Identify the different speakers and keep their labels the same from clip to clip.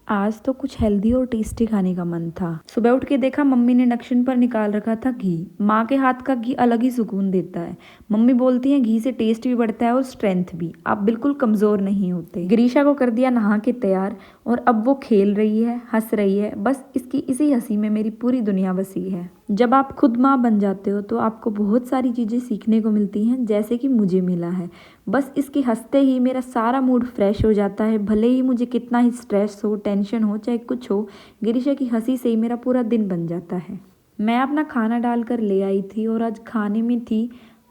Speaker 1: आज तो कुछ हेल्दी और टेस्टी खाने का मन था। सुबह उठ के देखा मम्मी ने इंडक्शन पर निकाल रखा था घी। माँ के हाथ का घी अलग ही सुकून देता है। मम्मी बोलती है घी से टेस्ट भी बढ़ता है और स्ट्रेंथ भी। आप बिल्कुल कमजोर नहीं होते। गिरीशा को कर दिया नहा के तैयार और अब वो खेल रही है, हंस रही है। बस इसकी इसी हंसी में मेरी पूरी दुनिया बसी है। जब आप खुद माँ बन जाते हो तो आपको बहुत सारी चीजें सीखने को मिलती हैं, जैसे कि मुझे मिला है। बस इसके हंसते ही मेरा सारा मूड फ्रेश हो जाता है। भले ही मुझे कितना ही स्ट्रेस हो, टेंशन हो, चाहे कुछ हो, गिरीशा की हंसी से ही मेरा पूरा दिन बन जाता है। मैं अपना खाना डालकर ले आई थी और आज खाने में थी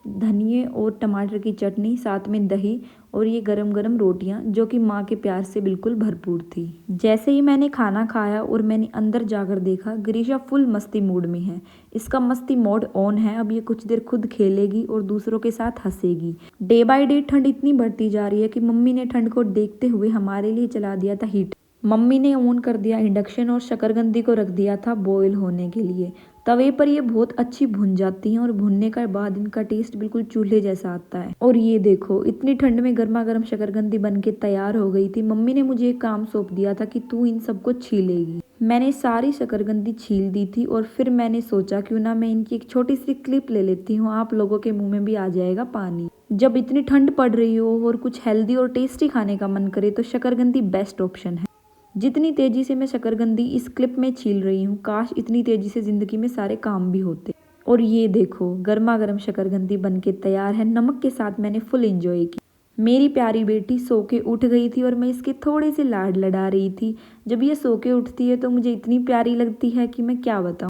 Speaker 1: धनिए और टमाटर की चटनी, साथ में दही और ये गरम गरम रोटियां, जो कि माँ के प्यार से बिल्कुल भरपूर थी। जैसे ही मैंने खाना खाया और मैंने अंदर जाकर देखा, गिरीशा फुल मस्ती मूड में है। इसका मस्ती मोड ऑन है। अब ये कुछ देर खुद खेलेगी और दूसरों के साथ हंसेगी। डे बाय डे ठंड इतनी बढ़ती जा रही है कि मम्मी ने ठंड को देखते हुए हमारे लिए चला दिया था हीटर। मम्मी ने ऑन कर दिया इंडक्शन और शकरकंदी को रख दिया था बॉईल होने के लिए। तवे पर ये बहुत अच्छी भुन जाती हैं और भुनने के बाद इनका टेस्ट बिल्कुल चूल्हे जैसा आता है। और ये देखो, इतनी ठंड में गर्मा गर्म शकरकंदी बन के तैयार हो गई थी। मम्मी ने मुझे एक काम सौंप दिया था कि तू इन सबको छीलेगी। मैंने सारी शकरकंदी छील दी थी और फिर मैंने सोचा क्यों ना मैं इनकी एक छोटी सी क्लिप ले लेती हूँ, आप लोगों के मुंह में भी आ जाएगा पानी। जब इतनी ठंड पड़ रही हो और कुछ हेल्दी और टेस्टी खाने का मन करे तो शकरकंदी बेस्ट ऑप्शन है। जितनी तेजी से मैं शकरकंदी इस क्लिप में छील रही हूँ, काश इतनी तेजी से जिंदगी में सारे काम भी होते। और ये देखो, गर्मा गर्म शकरकंदी बन के तैयार है। नमक के साथ मैंने फुल एंजॉय की। मेरी प्यारी बेटी सो के उठ गई थी और मैं इसके थोड़े से लाड लड़ा रही थी। जब ये सो के उठती है तो मुझे इतनी प्यारी लगती है कि मैं क्या बताऊँ।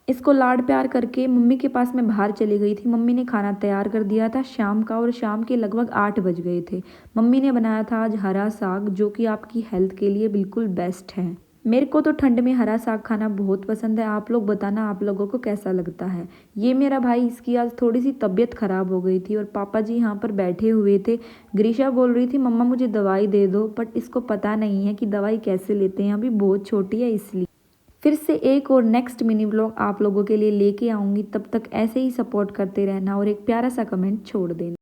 Speaker 1: इसको लाड प्यार करके मम्मी के पास मैं बाहर चली गई थी। मम्मी ने खाना तैयार कर दिया था शाम का और शाम के लगभग 8 बज गए थे। मम्मी ने बनाया था आज हरा साग, जो कि आपकी हेल्थ के लिए बिल्कुल बेस्ट है। मेरे को तो ठंड में हरा साग खाना बहुत पसंद है। आप लोग बताना आप लोगों को कैसा लगता है। ये मेरा भाई, इसकी आज थोड़ी सी तबीयत खराब हो गई थी और पापा जी यहाँ पर बैठे हुए थे। ग्रीशा बोल रही थी मम्मा मुझे दवाई दे दो, बट इसको पता नहीं है कि दवाई कैसे लेते हैं, अभी बहुत छोटी है इसलिए। फिर से एक और नेक्स्ट मिनी व्लॉग आप लोगों के लिए लेके आऊंगी। तब तक ऐसे ही सपोर्ट करते रहना और एक प्यारा सा कमेंट छोड़ देना।